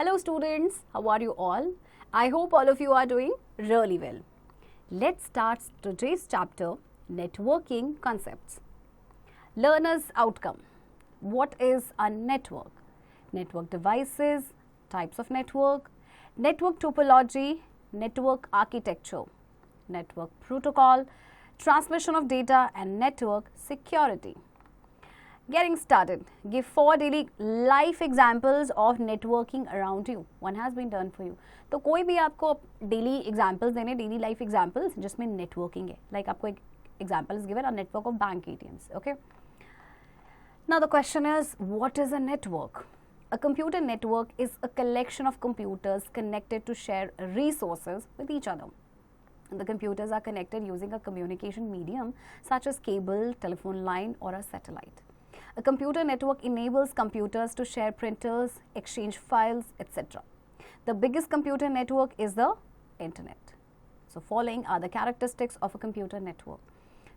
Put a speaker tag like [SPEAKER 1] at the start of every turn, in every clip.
[SPEAKER 1] Hello students, how are you all? I hope all of you are doing really well. Let's start today's chapter, networking concepts. Learner's outcome. What is a network? Network devices, types of network topology, network architecture, network protocol, transmission of data and network security. Getting started. Give 4 daily life examples of networking around you. One has been done for you. तो कोई भी आपको daily examples देने, daily life examples जिसमें networking है. Like आपको एक example is given a network of bank ATMs. Okay. Now the question is, what is a network? A computer network is a collection of computers connected to share resources with each other. The computers are connected using a communication medium such as cable, telephone line or a satellite. A computer network enables computers to share printers, exchange files, etc. The biggest computer network is the internet. So following are the characteristics of a computer network.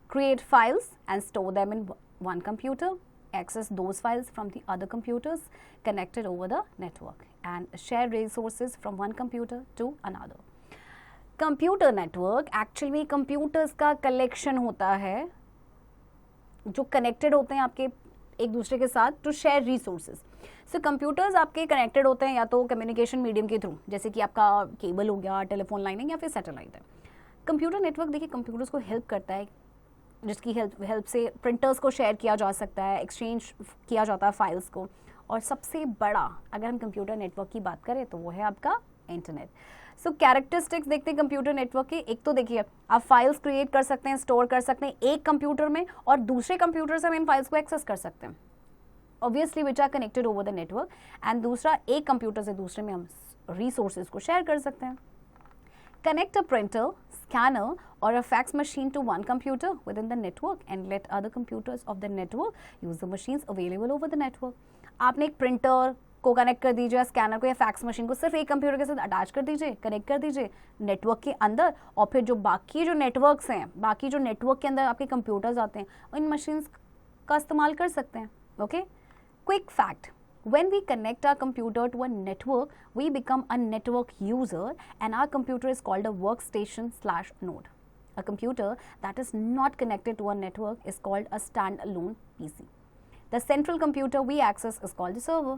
[SPEAKER 1] Create files and store them in one computer. Access those files from the other computers connected over the network and share resources from one computer to another. Computer network actually computers का collection होता है जो connected होते हैं आपके एक दूसरे के साथ to share resources. So computers आपके कनेक्टेड होते हैं या तो कम्युनिकेशन मीडियम के थ्रू, जैसे कि आपका केबल हो गया, टेलीफोन लाइन है या फिर सैटेलाइट है. कंप्यूटर नेटवर्क देखिए कंप्यूटर्स को हेल्प करता है, जिसकी हेल्प से प्रिंटर्स को शेयर किया जा सकता है, एक्सचेंज किया जाता है फाइल्स को. और सबसे बड़ा अगर हम कंप्यूटर नेटवर्क की बात करें तो वो है आपका इंटरनेट. सो कैरेक्टरिस्टिक्स देखते हैं कंप्यूटर नेटवर्क के. एक तो देखिए आप फाइल्स क्रिएट कर सकते हैं, स्टोर कर सकते हैं एक कंप्यूटर में और दूसरे कंप्यूटर से हम इन फाइल्स को एक्सेस कर सकते हैं, obviously which are connected over the network. And दूसरा, एक कंप्यूटर से दूसरे में हम रिसोर्सेज को शेयर कर सकते हैं. Connect a printer, scanner or a fax machine to one computer within the network and let other computers of the network use the machines available over the network. आपने एक प्रिंटर को connect कर दीजिए, scanner को या fax machine को सिर्फ एक कंप्यूटर के साथ अटैच कर दीजिए, कनेक्ट कर दीजिए नेटवर्क के अंदर. और फिर जो बाकी जो नेटवर्क्स हैं, बाकी जो नेटवर्क के अंदर आपके कंप्यूटर्स आते हैं, इन मशीन्स का इस्तेमाल कर सकते हैं. Okay. Quick fact. When we connect our computer to a network, we become a network user and our computer is called a workstation/node. A computer that is not connected to a network is called a standalone PC. The central computer we access is called a server.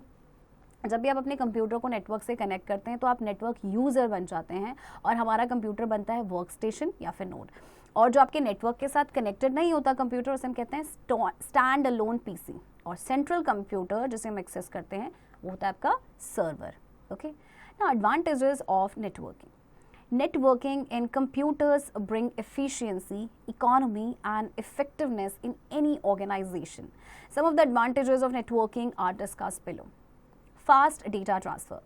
[SPEAKER 1] जब भी आप अपने computer को network से connect करते हैं तो आप नेटवर्क यूज़र बन जाते हैं और हमारा कंप्यूटर बनता है वर्क स्टेशन या फिर नोड. और जो आपके नेटवर्क के साथ कनेक्टेड नहीं होता कंप्यूटर, उसे हम कहते हैं स्टैंड अलोन पीसी. और सेंट्रल कंप्यूटर जिसे हम एक्सेस करते हैं वो होता है आपका server. Okay. Now advantages of networking. Networking in computers bring efficiency, economy and effectiveness in any organization. Some of the advantages of networking are discussed below. Fast data transfer.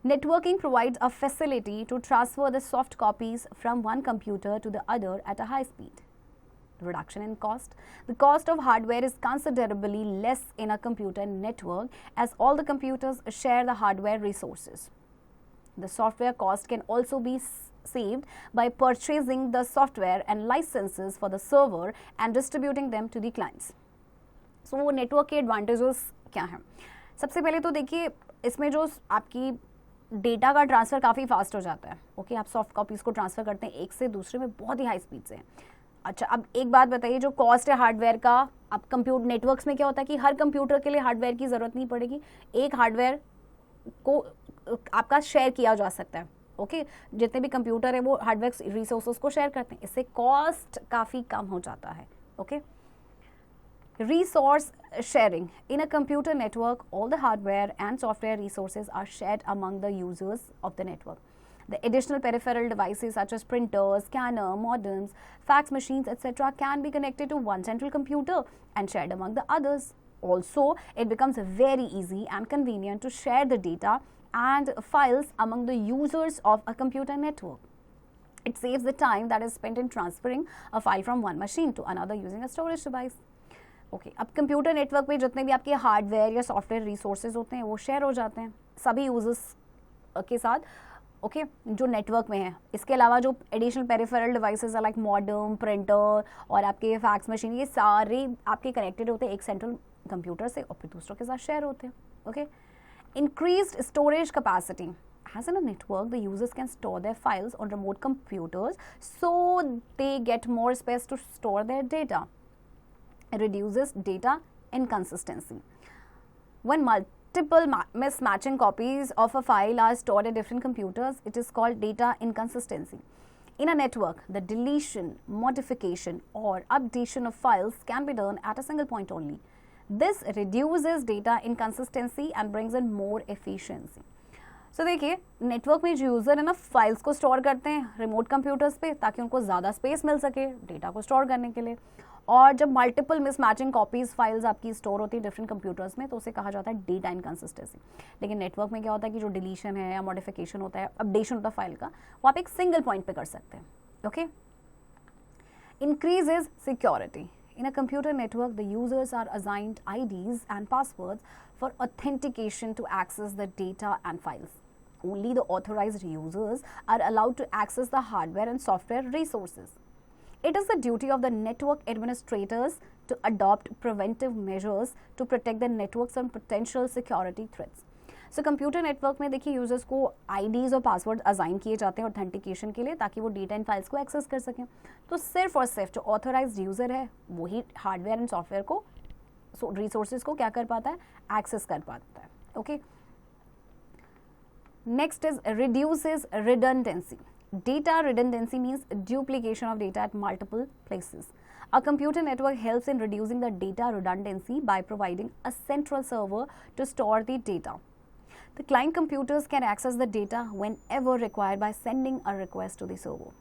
[SPEAKER 1] Networking provides a facility to transfer the soft copies from one computer to the other at a high speed. Reduction in cost. The cost of hardware is considerably less in a computer network as all the computers share the hardware resources. The software cost can also be saved by purchasing the software and licenses for the server and distributing them to the clients. So, network के advantages क्या हैं? सबसे पहले तो देखिए इसमें जो आपकी डेटा का ट्रांसफ़र काफ़ी फास्ट हो जाता है. ओके. आप सॉफ्ट कॉपीज़ को ट्रांसफ़र करते हैं एक से दूसरे में बहुत ही हाई स्पीड से. अच्छा, अब एक बात बताइए, जो कॉस्ट है हार्डवेयर का, अब कंप्यूटर नेटवर्क्स में क्या होता है कि हर कंप्यूटर के लिए हार्डवेयर की ज़रूरत नहीं पड़ेगी, एक हार्डवेयर को आपका शेयर किया जा सकता है. ओके. जितने भी कंप्यूटर है वो हार्डवेयर रिसोर्सेज को शेयर करते हैं, इससे कॉस्ट काफ़ी कम हो जाता है. Okay. Resource sharing. In a computer network, all the hardware and software resources are shared among the users of the network. The additional peripheral devices such as printers, scanner, modems, fax machines, etc. can be connected to one central computer and shared among the others. Also, it becomes very easy and convenient to share the data and files among the users of a computer network. It saves the time that is spent in transferring a file from one machine to another using a storage device. Okay. अब computer network में जितने भी आपके hardware या software resources होते हैं वो share हो जाते हैं सभी यूजर्स के साथ. ओके. जो नेटवर्क में है. इसके अलावा जो एडिशनल पेरिफेरल डिवाइसेस है लाइक मॉडेम, प्रिंटर और आपके फैक्स मशीन, ये सारे आपके कनेक्टेड होते हैं एक सेंट्रल कंप्यूटर से और फिर दूसरों के साथ शेयर होते हैं. Okay. Increased storage capacity. As in a network, the users can store their files on remote computers, so they get more space to store their data. It reduces data inconsistency. When multiple mismatching copies of a file are stored at different computers, it is called data inconsistency. In a network, the deletion, modification, or updation of files can be done at a single point only. This reduces data inconsistency and brings in more efficiency. So देखिए, network में जो user है ना, files को store करते हैं remote computers पे ताकि उनको ज़्यादा स्पेस मिल सके डेटा को स्टोर करने के लिए. और जब मल्टीपल मिसमैचिंग कॉपीज फाइल्स आपकी स्टोर होती है डिफरेंट कंप्यूटर्स में, तो उसे कहा जाता है डेटा इनकन्सिस्टेंसी. लेकिन नेटवर्क में क्या होता है कि जो डिलीशन है या मॉडिफिकेशन होता है, अपडेशन होता है फाइल का, वो आप एक सिंगल पॉइंट पे कर सकते हैं. Okay. Increases security. In a computer network, the users are assigned IDs and passwords for authentication to access the data and files. Only the authorized users are allowed to access the hardware and software resources. It is the duty of the network administrators to adopt preventive measures to protect the networks from potential security threats. So computer network में देखिए users को IDs और password assign किए जाते हैं authentication के लिए ताकि वो डेटा एंड फाइल्स को एक्सेस कर सकें. तो सिर्फ और सिर्फ जो ऑथोराइज्ड यूज़र है वही हार्डवेयर एंड सॉफ्टवेयर को रिसोर्सेज को क्या कर पाता है, एक्सेस कर पाता है. Okay. Next is reduces redundancy. Data redundancy means duplication of data at multiple places. A computer network helps in reducing the data redundancy by providing a central server to store the data. The client computers can access the data whenever required by sending a request to the server.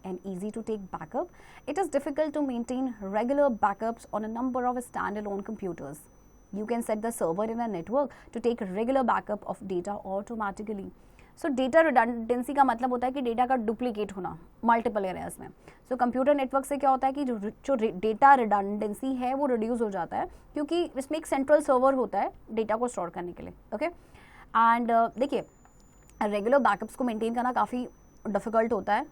[SPEAKER 1] And easy to take backup. It is difficult to maintain regular backups on a number of standalone computers. You can set the server in a network to take regular backup of data automatically. So data redundancy का मतलब होता है कि data का duplicate होना multiple areas में. So computer network से क्या होता है कि जो डेटा रिडंडेंसी है वो रिड्यूस हो जाता है क्योंकि इसमें एक सेंट्रल सर्वर होता है डेटा को स्टोर करने के लिए. ओके. एंड देखिए रेगुलर बैकअप्स को मेंटेन करना काफ़ी डिफिकल्ट होता है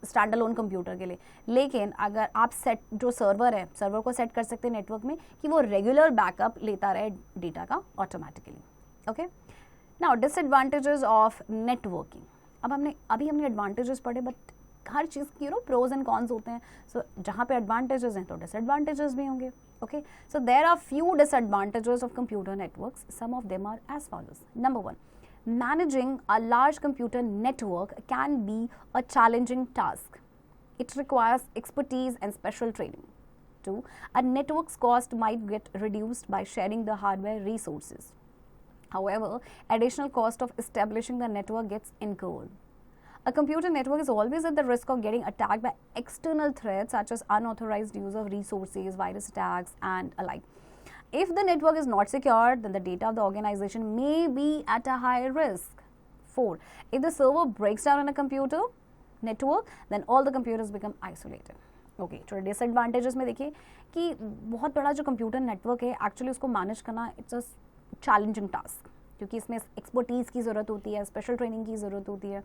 [SPEAKER 1] स्टैंड अलोन कंप्यूटर के लिए, लेकिन अगर आप सेट जो सर्वर है सर्वर को सेट कर सकते हैं नेटवर्क में कि वो रेगुलर बैकअप लेता रहे डेटा का automatically. Okay. Now disadvantages of networking. अब हमने एडवांटेजेस पढ़े, बट हर चीज़ की प्रोज एंड कॉन्स होते हैं. सो जहाँ पे एडवांटेजेस हैं तो डिसएडवांटेजेस भी होंगे. Okay. So there are few disadvantages of computer networks. Some of them are as follows. Number 1, managing a large computer network can be a challenging task. It requires expertise and special training. 2, a network's cost might get reduced by sharing the hardware resources. However, additional cost of establishing the network gets incurred. A computer network is always at the risk of getting attacked by external threats such as unauthorized use of resources, virus attacks, and alike. If the network is not secure, then the data of the organization may be at a high risk. 4, if the server breaks down in a computer network, then all the computers become isolated. Okay. थोड़े disadvantages में देखिए कि बहुत बड़ा जो computer network है actually उसको manage करना इट्स अ चैलेंजिंग टास्क क्योंकि इसमें एक्सपर्टीज़ की ज़रूरत होती है, स्पेशल ट्रेनिंग की ज़रूरत होती है.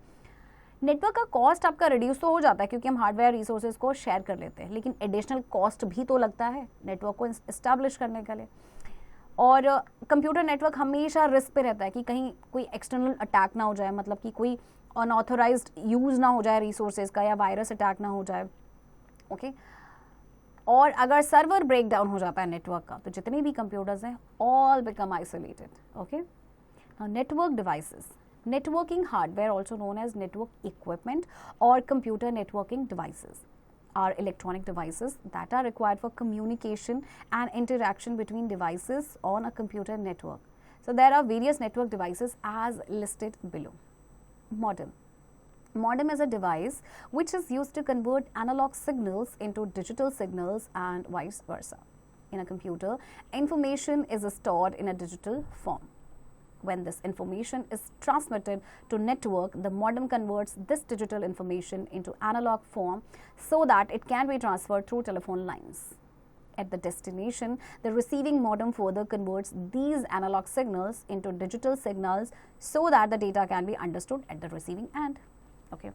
[SPEAKER 1] नेटवर्क का कॉस्ट आपका रिड्यूस तो हो जाता है क्योंकि हम हार्डवेयर रिसोर्सेज को शेयर कर लेते हैं, लेकिन एडिशनल कॉस्ट भी तो लगता है नेटवर्क को इस्टेब्लिश करने के लिए. और कंप्यूटर नेटवर्क हमेशा रिस्क पे रहता है कि कहीं कोई एक्सटर्नल अटैक ना हो जाए, मतलब कि कोई अनऑथोराइज्ड यूज़ ना हो जाए रिसोर्सेज का या वायरस अटैक ना हो जाए. ओके. और अगर सर्वर ब्रेक डाउन हो जाता है नेटवर्क का तो जितने भी कंप्यूटर्स हैं all become isolated. Okay. Now network devices. Networking hardware, also known as network equipment or computer networking devices, are electronic devices that are required for communication and interaction between devices on a computer network. So there are various network devices as listed below. Modem. Modem is a device which is used to convert analog signals into digital signals and vice versa. In a computer, information is stored in a digital form. When this information is transmitted to network, the modem converts this digital information into analog form so that it can be transferred through telephone lines. At the destination, the receiving modem further converts these analog signals into digital signals so that the data can be understood at the receiving end. Okay.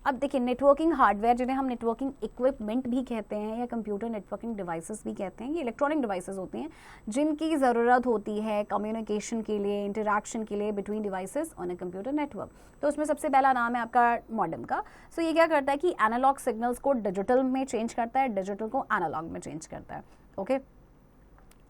[SPEAKER 1] अब देखिए networking hardware जिन्हें हम networking equipment भी कहते हैं या computer networking devices भी कहते हैं, ये इलेक्ट्रॉनिक डिवाइसेस होती हैं जिनकी ज़रूरत होती है कम्युनिकेशन के लिए, इंटरैक्शन के लिए between devices on a computer network. तो उसमें सबसे पहला नाम है आपका मॉडेम का। सो ये क्या करता है कि एनालॉग सिग्नल्स को डिजिटल में चेंज करता है, डिजिटल को एनालॉग में चेंज करता है। ओके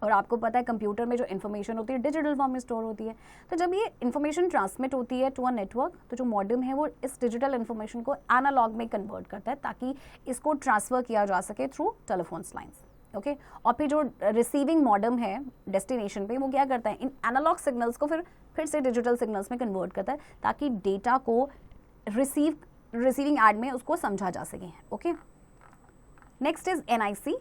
[SPEAKER 1] और आपको पता है कंप्यूटर में जो इन्फॉर्मेशन होती है डिजिटल फॉर्म में स्टोर होती है। तो जब ये इन्फॉर्मेशन ट्रांसमिट होती है टू अ नेटवर्क, तो जो मॉडेम है वो इस डिजिटल इन्फॉर्मेशन को एनालॉग में कन्वर्ट करता है ताकि इसको ट्रांसफर किया जा सके थ्रू टेलीफोन्स लाइन्स। ओके और फिर जो रिसीविंग मॉडेम है डेस्टिनेशन पे, वो क्या करता है इन एनालॉग सिग्नल्स को फिर से डिजिटल सिग्नल्स में कन्वर्ट करता है ताकि डेटा को रिसीविंग एड में उसको समझा जा सके। Okay next is NIC.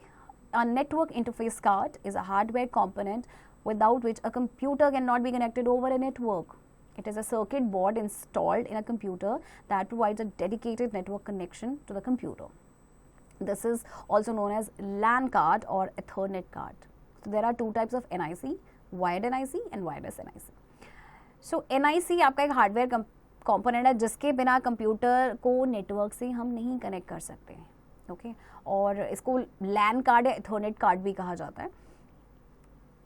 [SPEAKER 1] A network interface card is a hardware component without which a computer cannot be connected over a network. It is a circuit board installed in a computer that provides a dedicated network connection to the computer. This is also known as LAN card or Ethernet card. So there are two types of NIC, wired NIC and wireless NIC. So NIC आपका एक hardware component है जिसके बिना computer को network से हम नहीं connect कर सकते हैं। ओके और इसको लैन कार्ड या इथरनेट कार्ड भी कहा जाता है।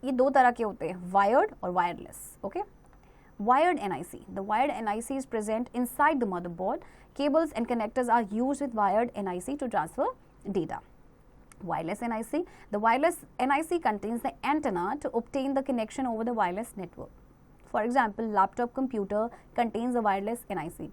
[SPEAKER 1] ये दो तरह के होते हैं, वायर्ड और wireless. Okay wired NIC. The wired NIC is present inside the motherboard. Cables and connectors are used with wired NIC to transfer data. Wireless NIC. The wireless NIC contains the antenna to obtain the connection over the wireless network. For example, laptop computer contains a wireless NIC.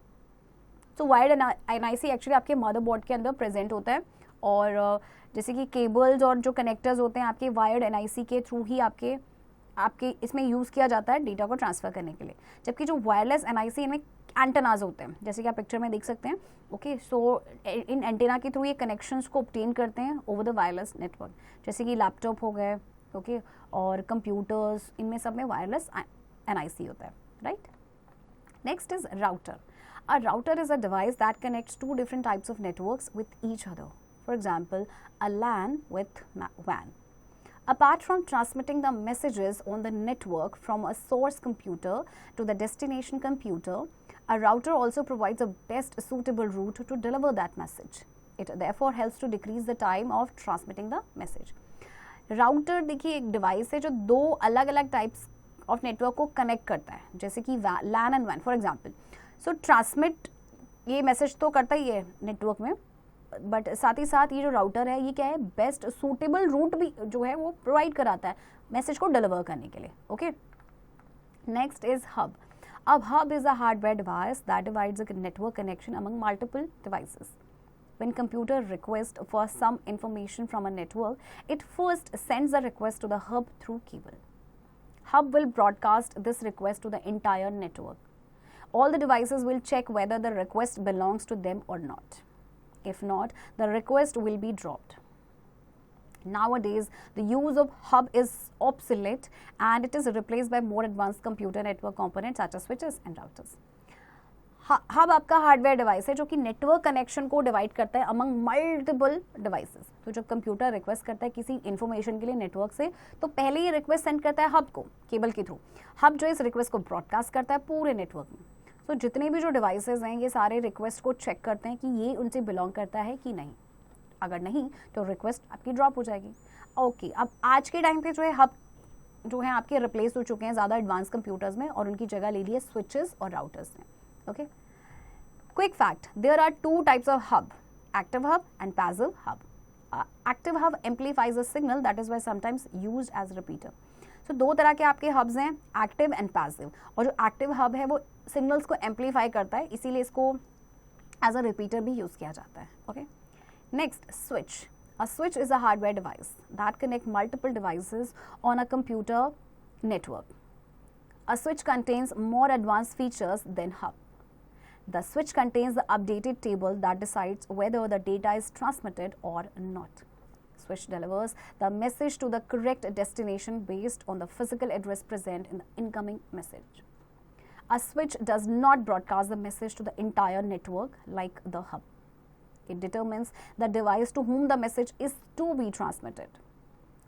[SPEAKER 1] तो wired NIC actually आपके motherboard के अंदर present होता है और जैसे कि cables और जो कनेक्टर्स होते हैं आपके वायर्ड NIC के थ्रू ही आपके इसमें यूज़ किया जाता है डेटा को ट्रांसफ़र करने के लिए। जबकि जो वायरलेस NIC इनमें एंटेनाज होते हैं जैसे कि आप पिक्चर में देख सकते हैं। ओके सो इन एंटेना के थ्रू ये कनेक्शंस को ऑब्टेन करते हैं ओवर द वायरलेस नेटवर्क, जैसे कि लैपटॉप हो गए ओके और कंप्यूटर्स, इनमें सब में वायरलेस NIC होता है, right. Next is router. A router is a device that connects two different types of networks with each other. For example, a LAN with WAN. Apart from transmitting the messages on the network from a source computer to the destination computer, a router also provides a best suitable route to deliver that message. It therefore helps to decrease the time of transmitting the message. Router देखिए एक device है जो दो अलग अलग types of network को connect करता है, जैसे कि LAN and WAN for example. So transmit ये मैसेज तो करता ही है नेटवर्क में, बट साथ ही साथ ये जो राउटर है ये क्या है, बेस्ट सूटेबल रूट भी जो है वो प्रोवाइड कराता है मैसेज को डिलीवर करने के लिए। Okay next is hub. अब hub is a hardware device that divides a network connection among multiple devices. When computer requests for some information from a network, it first sends the request to the hub through cable. Hub will broadcast this request to the entire network. All the devices will check whether the request belongs to them or not. If not, the request will be dropped. Nowadays, the use of hub is obsolete and it is replaced by more advanced computer network components such as switches and routers. Hub आपका hardware device है जो कि network connection को divide करता है among multiple devices. तो जब computer request करता है किसी इन्फॉर्मेशन के लिए नेटवर्क से, तो पहले ये रिक्वेस्ट सेंड करता है हब को केबल के थ्रू. हब जो इस रिक्वेस्ट को ब्रॉडकास्ट करता है पूरे नेटवर्क में. तो जितने भी जो डिवाइसेस हैं ये सारे रिक्वेस्ट को चेक करते हैं कि ये उनसे बिलोंग करता है कि नहीं. अगर नहीं तो रिक्वेस्ट आपकी ड्रॉप हो जाएगी. ओके अब आज के टाइम पे जो है हब जो है आपके रिप्लेस हो चुके हैं ज़्यादा एडवांस कंप्यूटर्स में और उनकी जगह ले ली है स्विचेस और राउटर्स ने. Okay. Quick fact: there are two types of hub: active hub and passive hub. Active hub amplifies a signal that is why sometimes used as repeater. So दो तरह के आपके hubs हैं, active and passive. और जो active hub है वो signals को amplify करता है, इसीलिए इसको as a repeater भी use किया जाता है. Okay. Next, switch. A switch is a hardware device that connect multiple devices on a computer network. A switch contains more advanced features than hub. The switch contains the updated table that decides whether the data is transmitted or not. Switch delivers the message to the correct destination based on the physical address present in the incoming message. A switch does not broadcast the message to the entire network like the hub. It determines the device to whom the message is to be transmitted.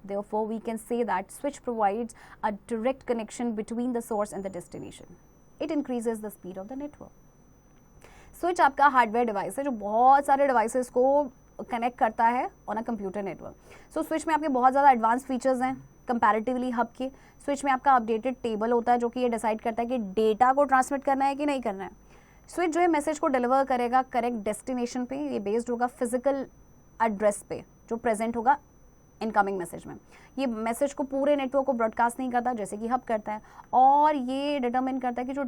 [SPEAKER 1] Therefore, we can say that switch provides a direct connection between the source and the destination. It increases the speed of the network. Switch आपका hardware device है जो बहुत सारे devices को connect करता है on a computer network. So switch में आपके बहुत ज़्यादा एडवांस फीचर्स हैं कंपैरेटिवली हब के। स्विच में आपका अपडेटेड टेबल होता है जो कि ये डिसाइड करता है कि डेटा को ट्रांसमिट करना है कि नहीं करना है। स्विच जो है मैसेज को डिलीवर करेगा करेक्ट डेस्टिनेशन पे, ये बेस्ड होगा फिजिकल एड्रेस पे जो प्रेजेंट होगा इनकमिंग मैसेज में। ये मैसेज को पूरे नेटवर्क को ब्रॉडकास्ट नहीं करता जैसे कि हब करता है, और ये डिटरमिन करता है कि जो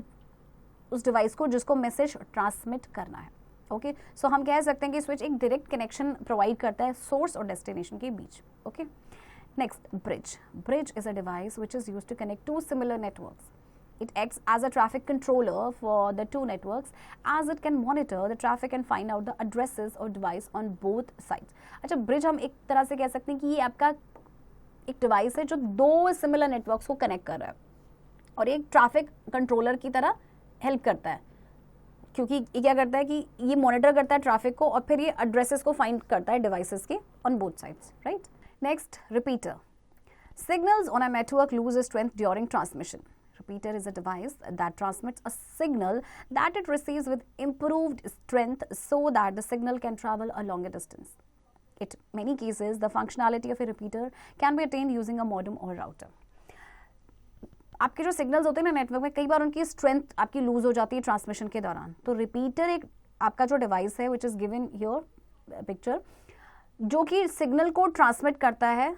[SPEAKER 1] उस डिवाइस को जिसको मैसेज ट्रांसमिट करना है। ओके, सो हम कह सकते हैं कि स्विच एक डायरेक्ट कनेक्शन प्रोवाइड करता है सोर्स और डेस्टिनेशन के बीच। Okay, next bridge. Bridge is a device which is used to connect to similar networks. It acts as a traffic controller for the two networks, as it can monitor the traffic and find out the addresses or device on both sides. अच्छा, bridge हम एक तरह से कह सकते हैं कि ये आपका एक डिवाइस है जो दो सिमिलर नेटवर्क्स को कनेक्ट कर रहा है और एक ट्रैफिक कंट्रोलर की तरह हेल्प करता है, क्योंकि ये क्या करता है कि ये मॉनिटर करता है ट्रैफिक को और फिर ये एड्रेसेस को फाइंड करता है डिवाइसेस के on both sides, right. Next, repeater. Signals on a network lose strength during transmission. Repeater is a device that transmits a signal that it receives with improved strength so that the signal can travel a longer distance. In many cases, the functionality of a repeater can be attained using a modem or router. आपके जो signals होते हैं ना network में, कई बार उनकी strength आपकी loose हो जाती है ट्रांसमिशन के दौरान, तो रिपीटर एक आपका जो डिवाइस है which is given your picture, जो कि सिग्नल को ट्रांसमिट करता है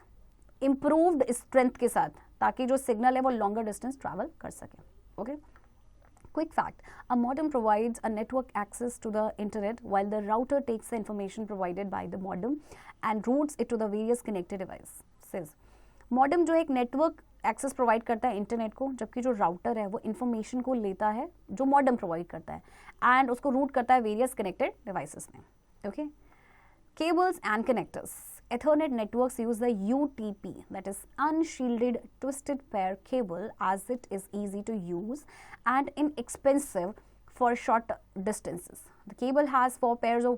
[SPEAKER 1] इम्प्रूव्ड स्ट्रेंथ के साथ, ताकि जो सिग्नल है वो लॉन्गर डिस्टेंस ट्रैवल कर सके। Okay, quick fact, a modem provides a network access to the internet while the router takes the information provided by the modem and routes it to the various connected devices. Modem जो है एक network access provide करता है internet को, जबकि जो router है वो इन्फॉर्मेशन को लेता है जो मॉडेम प्रोवाइड करता है एंड उसको रूट करता है वेरियस कनेक्टेड डिवाइसेस में। Okay, cables and connectors. Ethernet networks use the UTP, that is unshielded twisted pair cable, as it is easy to use and inexpensive for short distances. The cable has 4 pairs of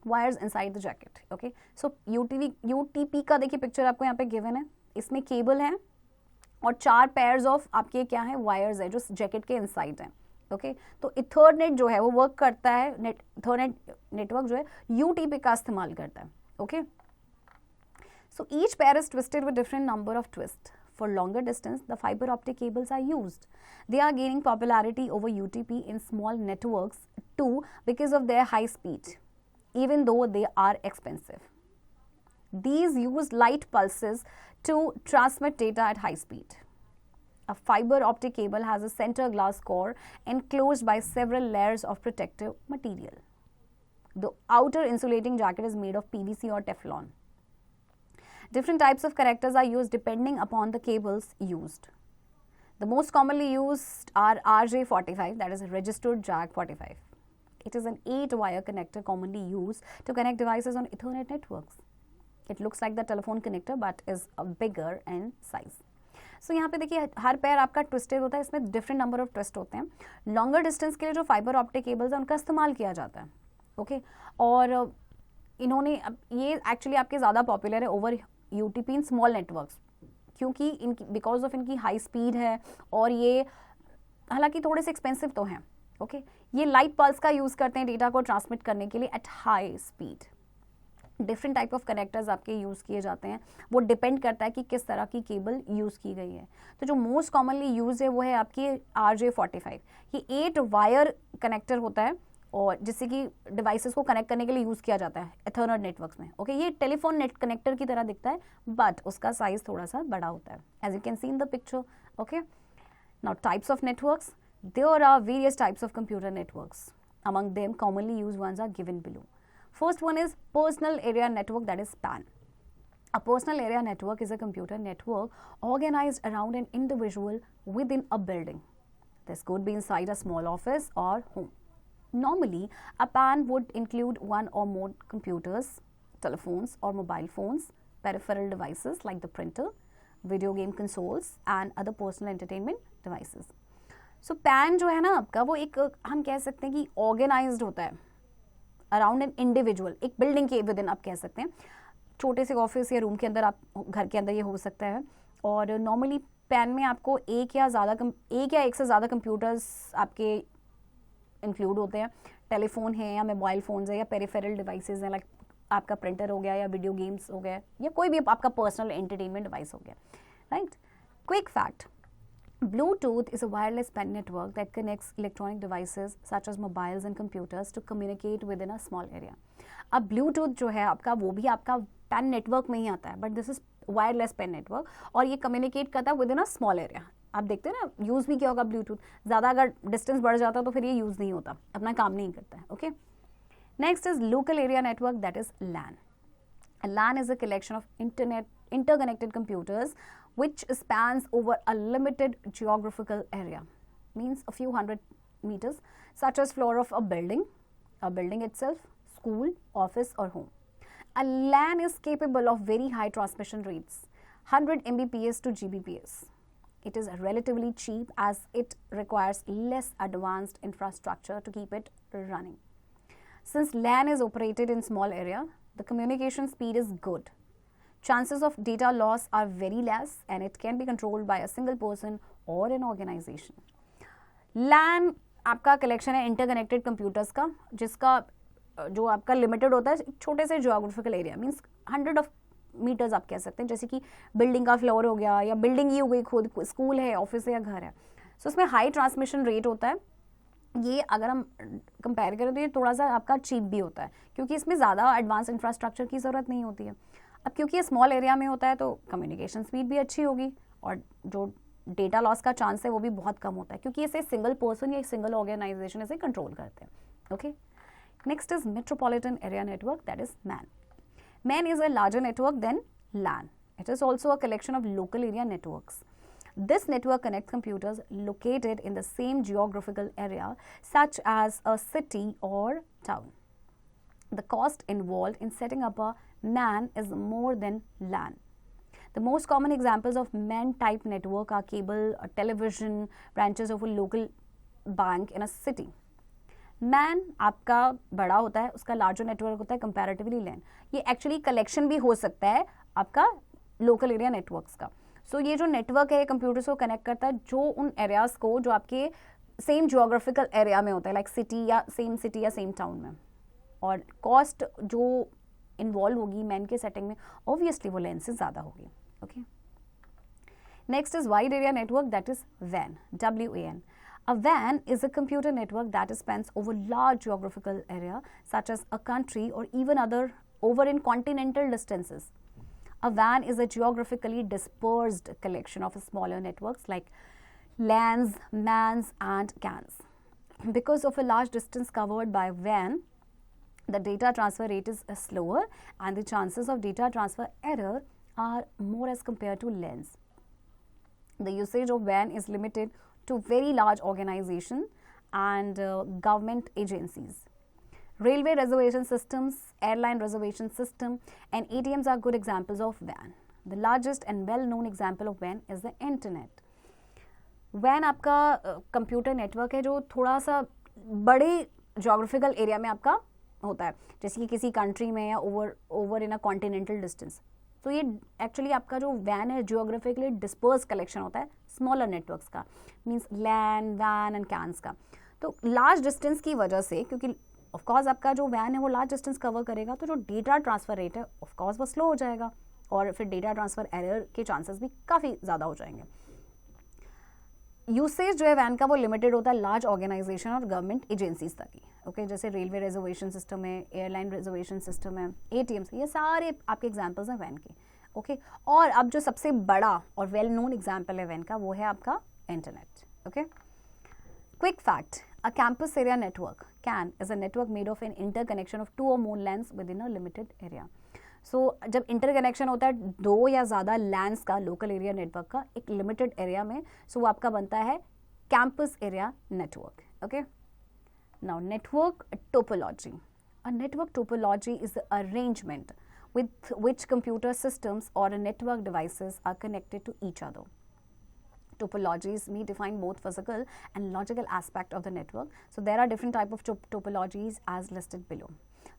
[SPEAKER 1] wires inside the jacket. Okay, so UTP का देखिए picture आपको यहाँ पे given है, इसमें cable है और 4 pairs of आपके क्या है वायर्स है जो जैकेट के इनसाइड हैं। ओके, तो इथरनेट जो है वो वर्क करता है, इथरनेट नेटवर्क जो है यूटीपी का इस्तेमाल करता है। Okay, so each pair is twisted with different number of twist. For longer distance, the fiber optic cables are used. They are gaining popularity over UTP in small networks too because of their high speed, even though they are expensive. These use light pulses to transmit data at high speed. A fiber optic cable has a center glass core enclosed by several layers of protective material. The outer insulating jacket is made of PVC or Teflon. Different types of connectors are used depending upon the cables used. The most commonly used are RJ45, that is registered jack 45. It is an 8-wire connector commonly used to connect devices on Ethernet networks. It looks like the telephone connector but is bigger in size. सो यहाँ पे देखिए हर pair आपका twisted होता है, इसमें different number of twist होते हैं। Longer distance के लिए जो फाइबर ऑप्टिक केबल्स है उनका इस्तेमाल किया जाता है। ओके, और इन्होंने ये एक्चुअली आपके ज़्यादा पॉपुलर है over UTP in small networks, क्योंकि इनकी बिकॉज ऑफ इनकी हाई स्पीड है और ये हालांकि थोड़े से एक्सपेंसिव तो हैं। ओके, ये लाइट पल्स का यूज़ करते हैं डेटा को ट्रांसमिट करने के लिए at high speed. Different type of connectors आपके यूज़ किए जाते हैं, वो डिपेंड करता है कि किस तरह की केबल यूज़ की गई है। तो जो मोस्ट कॉमनली यूज है वो है आपकी RJ45। ये 8 वायर कनेक्टर होता है और जिससे कि डिवाइसेस को कनेक्ट करने के लिए यूज़ किया जाता है एथरनेट नेटवर्क्स में। ओके, ये टेलीफोन नेट कनेक्टर की तरह दिखता है बट उसका साइज थोड़ा सा बड़ा होता है, as you can see in the picture. Okay, now types of networks, there are various types of computer networks. Among them commonly used ones are given below. First one is personal area network, that is PAN. A personal area network is a computer network organized around an individual within a building. This could be inside a small office or home. Normally, a PAN would include one or more computers, telephones or mobile phones, peripheral devices like the printer, video game consoles and other personal entertainment devices. So PAN जो है ना आपका, वो एक हम कह सकते हैं कि ऑर्गेनाइज्ड होता है अराउंड एन इंडिविजुअल, एक बिल्डिंग के विद इन आप कह सकते हैं, छोटे से ऑफिस या रूम के अंदर, आप घर के अंदर ये हो सकता है। और नॉर्मली पैन में आपको एक या एक से ज़्यादा कंप्यूटर्स आपके इंक्लूड होते हैं, टेलीफोन है या मोबाइल फ़ोन्स है या पेरिफेरल डिवाइसेस हैं, लाइक आपका प्रिंटर हो गया या वीडियो गेम्स हो गया या कोई भी आपका पर्सनल एंटरटेनमेंट डिवाइस हो गया, right. Quick fact, Bluetooth is a wireless pen network that connects electronic devices such as mobiles and computers to communicate within a small area. अब Bluetooth जो है आपका, वो भी आपका पेन नेटवर्क में ही आता है, but this is wireless PAN network, और ये कम्युनिकेट करता है within a small area. आप देखते हैं ना, यूज़ भी क्या होगा ब्लूटूथ, ज़्यादा अगर डिस्टेंस बढ़ जाता तो फिर ये यूज़ नहीं होता, अपना काम नहीं करता है. Okay, next is local area network, that is LAN. LAN is a collection of interconnected computers which spans over a limited geographical area, means a few hundred meters, such as floor of a building itself, school, office or home. A LAN is capable of very high transmission rates, 100 Mbps to Gbps. It is relatively cheap as it requires less advanced infrastructure to keep it running. Since LAN is operated in small area, the communication speed is good. Chances of data loss are very less and it can be controlled by a single person or an organization. LAN आपका collection है interconnected computers का, जिसका जो आपका limited होता है छोटे से geographical area, means 100 of meters आप कह सकते हैं, जैसे कि बिल्डिंग का फ्लोर हो गया या बिल्डिंग ही हो गई, खुद स्कूल है, ऑफिस है या घर है. सो उसमें हाई ट्रांसमिशन रेट होता है. ये अगर हम कंपेयर करें तो ये थोड़ा सा आपका चीप भी होता है, क्योंकि इसमें ज़्यादा एडवांस इंफ्रास्ट्रक्चर की ज़रूरत नहीं होती है. अब क्योंकि ये स्मॉल एरिया में होता है तो कम्युनिकेशन स्पीड भी अच्छी होगी और जो डेटा लॉस का चांस है वो भी बहुत कम होता है, क्योंकि इसे सिंगल पर्सन या सिंगल ऑर्गेनाइजेशन इसे कंट्रोल करते हैं. Okay, next is metropolitan area network, that is MAN. MAN is a larger network than LAN. It is also a collection of local area networks. This network connects computers located in the same geographical area, such as a city or town. The cost involved in setting up a MAN is more than LAN. The most common examples of MAN type network are cable, television, branches of a local bank in a city. MAN आपका बड़ा होता है, उसका larger network होता है comparatively LAN. ये actually collection भी हो सकता है आपका लोकल एरिया नेटवर्क्स का. सो ये जो नेटवर्क है कंप्यूटर्स को कनेक्ट करता है जो उन एरियाज को जो आपके सेम जियोग्राफिकल एरिया में होता है, लाइक सिटी या सेम टाउन में. और कॉस्ट जो इन्वॉल्व होगी मैन के सेटिंग में, ऑब्वियसली वो LAN से ज़्यादा होगी. Okay, next is wide area network, that is WAN, WAN. A WAN is a computer network that spans over large geographical area, such as a country or even over in continental distances. A WAN is a geographically dispersed collection of smaller networks like LANs, MANs, and CANs. Because of a large distance covered by WAN, the data transfer rate is slower and the chances of data transfer error are more as compared to LANs. The usage of WAN is limited to very large organizations and government agencies. Railway reservation systems, airline reservation system, and ATMs are good examples of WAN. The largest and well-known example of WAN is the internet. WAN आपका computer network है जो थोड़ा सा बड़े geographical area में आपका होता है, जैसे कि किसी कंट्री में या over in a continental distance. तो ये एक्चुअली आपका जो WAN है जियोग्राफिकली डिस्पर्स कलेक्शन होता है स्मॉलर नेटवर्क्स का, means LAN, WAN and CANs का. तो लार्ज डिस्टेंस की वजह से, क्योंकि ऑफकोर्स आपका जो WAN है वो लार्ज डिस्टेंस कवर करेगा, तो जो डेटा ट्रांसफ़र रेट है ऑफकोर्स वो स्लो हो जाएगा और फिर डेटा ट्रांसफ़र एरर के चांसेस भी काफ़ी ज़्यादा हो जाएंगे. यूसेज जो है WAN का वो लिमिटेड होता है लार्ज ऑर्गेनाइजेशन और गवर्नमेंट एजेंसीज तक ही. ओके, जैसे रेलवे रिजर्वेशन सिस्टम है, एयरलाइन रिजर्वेशन सिस्टम है, ATMs, ये सारे आपके एग्जांपल्स हैं WAN के. ओके, और अब जो सबसे बड़ा और वेल नोन एग्जांपल है WAN का वो है आपका internet. Okay, quick fact, a campus area network CAN is a network made of an interconnection of 2 or more LANs within a limited area. सो जब इंटरकनेक्शन होता है 2 या ज़्यादा LANs का, लोकल एरिया नेटवर्क का, एक लिमिटेड एरिया में, सो वो आपका बनता है campus area network. Okay, now network topology. A network topology is the arrangement with which computer systems or network devices are connected to each other. Topologies may define both physical and logical aspect of the network. So there are different type of topologies as listed below.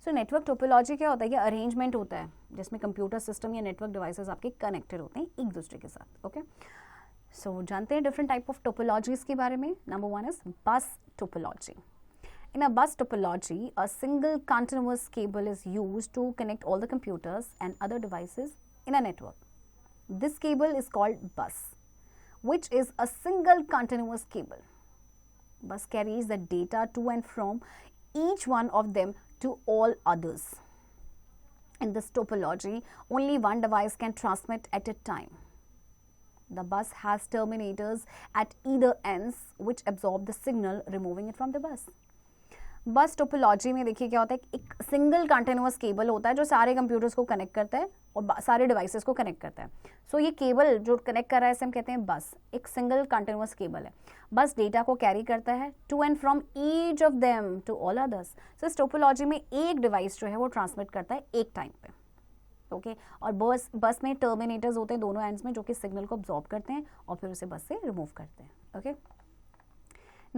[SPEAKER 1] So network topology क्या होता है? ये arrangement होता है जिसमें computer system या network devices आपके connected होते हैं एक दूसरे के साथ. ओके, सो जानते हैं डिफरेंट टाइप ऑफ टोपोलॉजीज के बारे में. नंबर 1 इज बस topology. In a bus topology, a single continuous cable is used to connect all the computers and other devices in a network. This cable is called bus, which is a single continuous cable. Bus carries the data to and from each one of them to all others. In this topology, only one device can transmit at a time. The bus has terminators at either ends which absorb the signal, removing it from the bus. बस topology में देखिए क्या होता है, एक single continuous cable होता है जो सारे कंप्यूटर्स को कनेक्ट करता है और सारे डिवाइसेस को कनेक्ट करता है. सो ये केबल जो कनेक्ट कर रहा है इसे हम कहते हैं बस. एक सिंगल कंटिन्यूअस केबल है. बस डेटा को कैरी करता है to and from each of them to all others. So इस टोपोलॉजी में एक डिवाइस जो है वो ट्रांसमिट करता है एक टाइम पे. ओके और बस में टर्मिनेटर्स होते हैं दोनों एंड्स में जो कि सिग्नल को अब्जॉर्ब करते हैं और फिर उसे बस से रिमूव करते हैं. Okay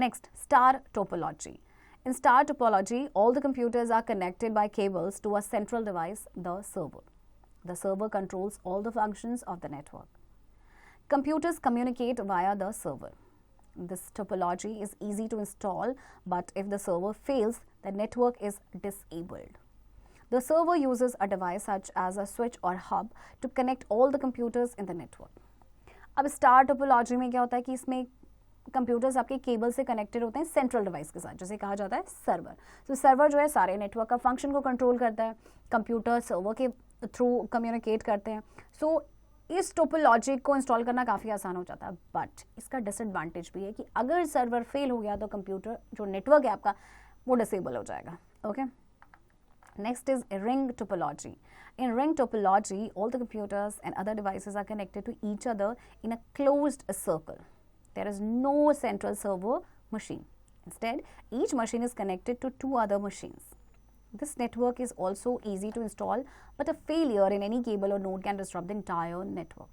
[SPEAKER 1] next, star topology. In star topology, all the computers are connected by cables to a central device, the server. The server controls all the functions of the network. Computers communicate via the server. This topology is easy to install, but if the server fails, the network is disabled. The server uses a device such as a switch or hub to connect all the computers in the network. अब star topology में क्या होता है कि इसमें computers आपके cable से connected होते हैं सेंट्रल डिवाइस के साथ, जैसे कहा जाता है सर्वर. तो सर्वर जो है सारे नेटवर्क का फंक्शन को कंट्रोल करता है, कंप्यूटर सर्वर के थ्रू कम्युनिकेट करते हैं. सो इस टोपोलॉजी को इंस्टॉल करना काफ़ी आसान हो जाता है, बट इसका डिसएडवांटेज भी है कि अगर सर्वर फेल हो गया तो कंप्यूटर जो नेटवर्क है आपका वो डिसेबल हो जाएगा. Okay next is ring topology. In ring topology, all the computers and other devices are connected to each other in a closed circle. There is no central server machine. Instead, each machine is connected to two other machines. This network is also easy to install, but a failure in any cable or node can disrupt the entire network.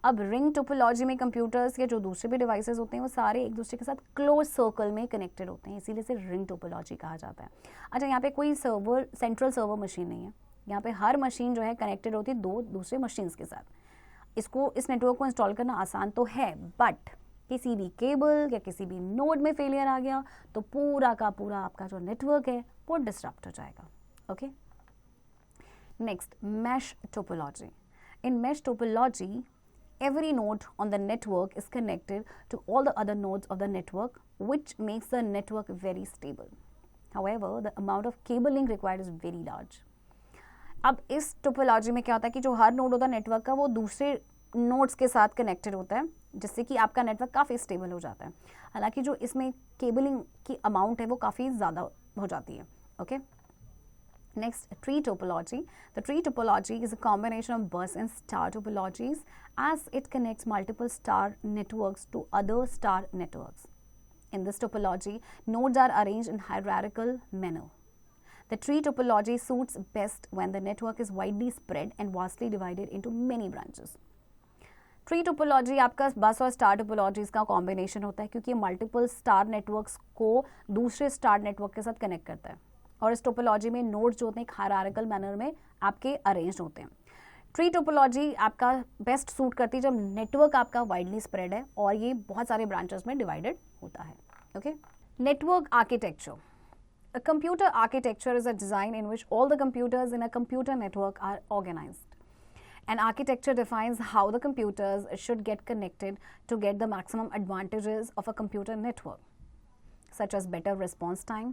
[SPEAKER 1] अब ring topology में computers के जो दूसरे भी devices होते हैं वो सारे एक दूसरे के साथ क्लोज सर्कल में कनेक्टेड होते हैं, इसीलिए इसे रिंग टोपोलॉजी कहा जाता है. अच्छा, यहाँ पे कोई सर्वर सेंट्रल सर्वर मशीन नहीं है. यहाँ पे हर मशीन जो है कनेक्टेड होती है दो दूसरे मशीन्स के साथ. इस नेटवर्क को इंस्टॉल करना आसान तो है, बट किसी भी केबल या किसी भी नोड में फेलियर आ गया तो पूरा का पूरा आपका जो नेटवर्क है वो डिस्टर्ब हो जाएगा. Okay next, mesh topology. In mesh topology, every node on the network is connected to all the other nodes of the network, which makes the network very stable. However, the amount of cabling required is very large. अब इस topology में क्या होता है कि जो हर node होता है नेटवर्क का वो दूसरे नोड्स के साथ कनेक्टेड होता है, जिससे कि आपका नेटवर्क काफ़ी स्टेबल हो जाता है. हालांकि जो इसमें केबलिंग की अमाउंट है वो काफ़ी ज़्यादा हो जाती है. Okay Next, tree topology. The tree topology is a combination of bus and star topologies as it connects multiple star networks to other star networks. In this topology, nodes are arranged in hierarchical manner. The tree topology suits best when the network is widely spread and vastly divided into many branches. Tree topology आपका बस और star topologies का combination होता है क्योंकि multiple star networks को दूसरे star network के साथ कनेक्ट करता है, और इस टोपोलॉजी में नोड्स जो होते हैं एक हायरार्किकल मैनर में आपके अरेंज होते हैं. ट्री टोपोलॉजी आपका बेस्ट सूट करती है जब नेटवर्क आपका वाइडली स्प्रेड है और ये बहुत सारे ब्रांचेस में डिवाइडेड होता है. Okay network architecture. A computer architecture is a design in which all the computers in a computer network are organized. An architecture defines how the computers should get connected to get the maximum advantages of a computer network, such as better response time,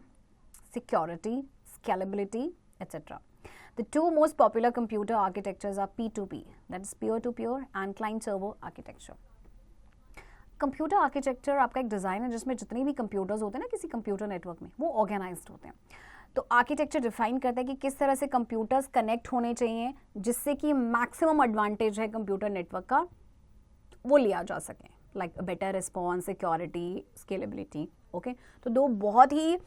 [SPEAKER 1] security, scalability, etc. The two most popular computer architectures are P2P, that is peer-to-peer, and client-server architecture. Computer architecture आपका एक design है जिसमें जितने भी computers होते हैं ना किसी कंप्यूटर नेटवर्क में वो ऑर्गेनाइज्ड होते हैं. तो आर्किटेक्चर डिफाइन करता है कि किस तरह से कंप्यूटर्स कनेक्ट होने चाहिए जिससे कि मैक्सिमम एडवांटेज है कंप्यूटर नेटवर्क का वो लिया जा सके, like better response, security, scalability. Okay तो दो बहुत ही